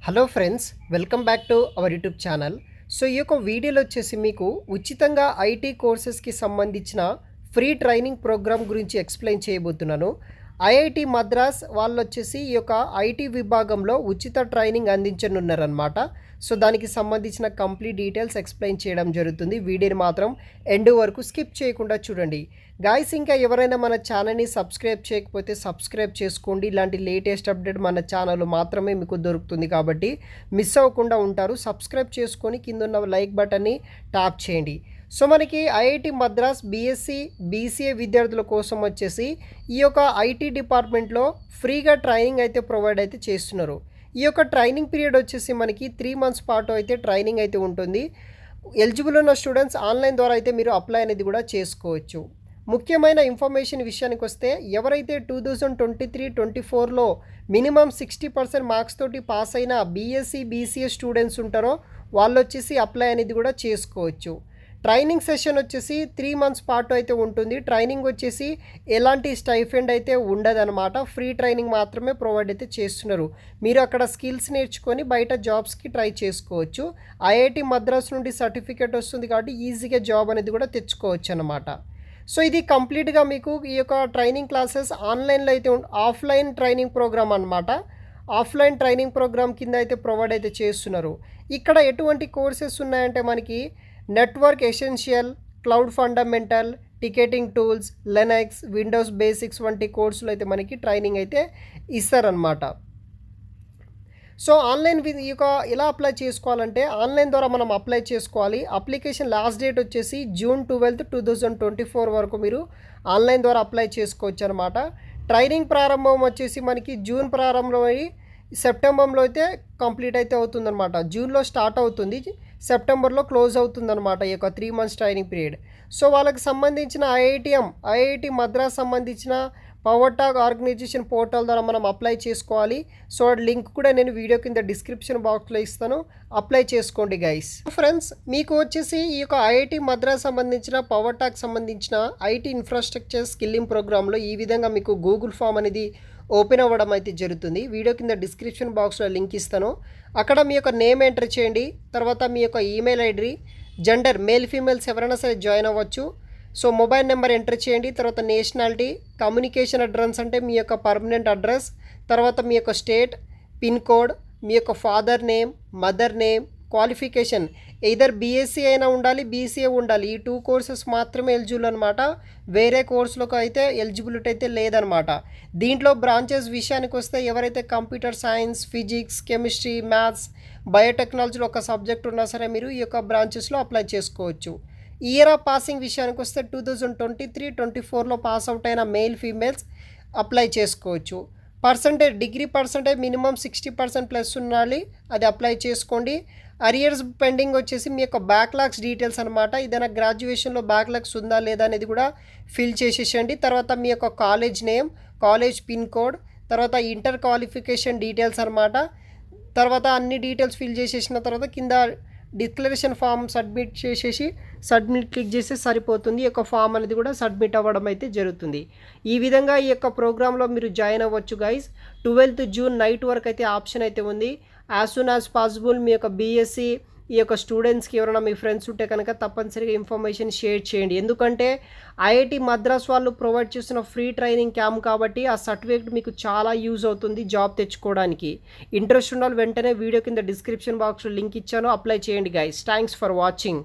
Hello friends, welcome back to our YouTube channel. So ఈ యొక్క వీడియోలో వచ్చేసి మీకు ఉచితంగా ఐటీ కోర్సెస్కి సంబంధించిన ఫ్రీ ట్రైనింగ్ ప్రోగ్రామ్ గురించి ఎక్స్ప్లెయిన్ చేయబోతున్నాను. ఐఐటి మద్రాస్ వాళ్ళు వచ్చేసి ఈ యొక్క ఐటీ విభాగంలో ఉచిత ట్రైనింగ్ అందించనున్నారనమాట. సో దానికి సంబంధించిన కంప్లీట్ డీటెయిల్స్ ఎక్స్ప్లెయిన్ చేయడం జరుగుతుంది. వీడియోని మాత్రం ఎండ్ వరకు స్కిప్ చేయకుండా చూడండి. గాయ్స్, ఇంకా ఎవరైనా మన ఛానల్ని సబ్స్క్రైబ్ చేయకపోతే సబ్స్క్రైబ్ చేసుకోండి. ఇలాంటి లేటెస్ట్ అప్డేట్ మన ఛానల్ మాత్రమే మీకు దొరుకుతుంది కాబట్టి మిస్ అవ్వకుండా ఉంటారు. సబ్స్క్రైబ్ చేసుకొని కింద ఉన్న లైక్ బటన్ని ట్యాప్ చేయండి. సో మనకి ఐఐటి మద్రాస్ బీఎస్సీ బీసీఏ విద్యార్థుల కోసం వచ్చేసి ఈ యొక్క ఐటీ డిపార్ట్మెంట్లో ఫ్రీగా ట్రైనింగ్ అయితే ప్రొవైడ్ అయితే చేస్తున్నారు. ఈ యొక్క ట్రైనింగ్ పీరియడ్ వచ్చేసి మనకి 3 months పాటు అయితే ట్రైనింగ్ అయితే ఉంటుంది. ఎలిజిబుల్ ఉన్న స్టూడెంట్స్ ఆన్లైన్ ద్వారా అయితే మీరు అప్లై అనేది కూడా చేసుకోవచ్చు. ముఖ్యమైన ఇన్ఫర్మేషన్ విషయానికి వస్తే ఎవరైతే 2023-24లో మినిమం 60% మార్క్స్ తోటి పాస్ అయిన బీఎస్సీ బీసీఏ స్టూడెంట్స్ ఉంటారో వాళ్ళు వచ్చేసి అప్లై అనేది కూడా చేసుకోవచ్చు. ట్రైనింగ్ సెషన్ వచ్చేసి 3 months పాటు అయితే ఉంటుంది. ట్రైనింగ్ వచ్చేసి ఎలాంటి స్టైఫెండ్ అయితే ఉండదన్నమాట. ఫ్రీ ట్రైనింగ్ మాత్రమే ప్రొవైడ్ అయితే చేస్తున్నారు. మీరు అక్కడ స్కిల్స్ నేర్చుకొని బయట జాబ్స్కి ట్రై చేసుకోవచ్చు. ఐఐటి మద్రాస్ నుండి సర్టిఫికేట్ వస్తుంది కాబట్టి ఈజీగా జాబ్ అనేది కూడా తెచ్చుకోవచ్చు అన్నమాట. సో ఇది కంప్లీట్గా మీకు ఈ యొక్క ట్రైనింగ్ క్లాసెస్ ఆన్లైన్లో అయితే ఆఫ్లైన్ ట్రైనింగ్ ప్రోగ్రామ్ అనమాట. ఆఫ్లైన్ ట్రైనింగ్ ప్రోగ్రామ్ కింద అయితే ప్రొవైడ్ అయితే చేస్తున్నారు. ఇక్కడ ఎటువంటి కోర్సెస్ ఉన్నాయంటే మనకి network essential, cloud fundamental, ticketing tools, Linux, Windows basics వంటి కోర్సులు అయితే మనకి ట్రైనింగ్ అయితే ఇస్తారనమాట. సో ఆన్లైన్ ఈ యొక్క ఎలా అప్లై చేసుకోవాలంటే ఆన్లైన్ ద్వారా మనం అప్లై చేసుకోవాలి. అప్లికేషన్ లాస్ట్ డేట్ వచ్చేసి June 12, 2024 వరకు మీరు ఆన్లైన్ ద్వారా అప్లై చేసుకోవచ్చు అనమాట. ట్రైనింగ్ ప్రారంభం వచ్చేసి మనకి జూన్ ప్రారంభంలో సెప్టెంబర్లో అయితే కంప్లీట్ అయితే అవుతుందన్నమాట. జూన్లో స్టార్ట్ అవుతుంది, సెప్టెంబర్లో క్లోజ్ అవుతుందన్నమాట ఈ యొక్క 3 months ట్రైనింగ్ పీరియడ్. సో వాళ్ళకి సంబంధించిన ఐఐటి మద్రాస్ సంబంధించిన పవర్ టాక్ ఆర్గనైజేషన్ పోర్టల్ ద్వారా మనం అప్లై చేసుకోవాలి. సో లింక్ కూడా నేను వీడియో కింద డిస్క్రిప్షన్ బాక్స్లో ఇస్తాను, అప్లై చేసుకోండి గైస్. ఫ్రెండ్స్, మీకు వచ్చేసి ఈ యొక్క ఐఐటి మద్రాస్ సంబంధించిన పవర్ టాక్ సంబంధించిన ఐటీ ఇన్ఫ్రాస్ట్రక్చర్ స్కిల్లింగ్ ప్రోగ్రాంలో ఈ విధంగా మీకు గూగుల్ ఫామ్ అనేది ఓపెన్ అవ్వడం అయితే జరుగుతుంది. వీడియో కింద డిస్క్రిప్షన్ బాక్స్లో లింక్ ఇస్తాను. అక్కడ మీ యొక్క నేమ్ ఎంటర్ చేయండి. తర్వాత మీ యొక్క email ID, gender male females ఎవరైనా సరే జాయిన్ అవ్వచ్చు. సో మొబైల్ నెంబర్ ఎంటర్ చేయండి. తర్వాత నేషనాలిటీ, కమ్యూనికేషన్ అడ్రస్ అంటే మీ యొక్క పర్మనెంట్ అడ్రస్, తర్వాత మీ యొక్క స్టేట్, పిన్ కోడ్, మీ యొక్క father name, mother name, qualification either BSc అయినా ఉండాలి, బీసీఏ ఉండాలి. ఈ 2 కోర్సెస్ మాత్రమే ఎలిజిబుల్ అనమాట. వేరే కోర్సులకు అయితే ఎలిజిబిలిటీ అయితే లేదనమాట. దీంట్లో బ్రాంచెస్ విషయానికి వస్తే ఎవరైతే computer science, physics, chemistry, maths, బయోటెక్నాలజీలో ఒక సబ్జెక్ట్ ఉన్నా సరే మీరు ఈ యొక్క బ్రాంచెస్లో అప్లై చేసుకోవచ్చు. ఇయర్ ఆఫ్ పాసింగ్ విషయానికి వస్తే 2023-24లో పాస్ అవుట్ అయిన మేల్ ఫీమేల్స్ అప్లై చేసుకోవచ్చు. డిగ్రీ పర్సంటేజ్ మినిమం 60% ప్లస్ ఉండాలి, అది అప్లై చేసుకోండి. అరియర్స్ పెండింగ్ వచ్చేసి మీ యొక్క బ్యాక్లాగ్స్ డీటెయిల్స్ అనమాట. ఏదైనా గ్రాడ్యుయేషన్లో బ్యాక్లాగ్స్ ఉందా లేదా అనేది కూడా ఫిల్ చేసేసండి. తర్వాత మీ యొక్క college name, college pin code, తర్వాత ఇంటర్ క్వాలిఫికేషన్ డీటెయిల్స్ అనమాట. తర్వాత అన్ని డీటెయిల్స్ ఫిల్ చేసేసిన తర్వాత కింద డిక్లరేషన్ ఫామ్ సబ్మిట్ చేసేసి సబ్మిట్ క్లిక్ చేస్తే సరిపోతుంది. ఈ యొక్క ఫామ్ అనేది కూడా సబ్మిట్ అవ్వడం అయితే జరుగుతుంది. ఈ విధంగా ఈ యొక్క ప్రోగ్రాంలో మీరు జాయిన్ అవ్వచ్చు గైస్. 12th June నైట్ వరకు అయితే ఆప్షన్ అయితే ఉంది. యాజ్ సూన్ యాజ్ పాసిబుల్ మీ యొక్క బీఎస్సీ ఈ యొక్క స్టూడెంట్స్కి ఎవరైనా మీ ఫ్రెండ్స్ ఉంటే కనుక తప్పనిసరిగా ఇన్ఫర్మేషన్ షేర్ చేయండి. ఎందుకంటే ఐఐటి మద్రాస్ వాళ్ళు ప్రొవైడ్ చేస్తున్న ఫ్రీ ట్రైనింగ్ క్యాంప్ కాబట్టి ఆ సర్టిఫికేట్ మీకు చాలా యూజ్ అవుతుంది జాబ్ తెచ్చుకోవడానికి. ఇంట్రెస్ట్ ఉన్న వాళ్ళు వెంటనే వీడియో కింద డిస్క్రిప్షన్ బాక్స్లో లింక్ ఇచ్చాను, అప్లై చేయండి గైస్. Thanks for watching.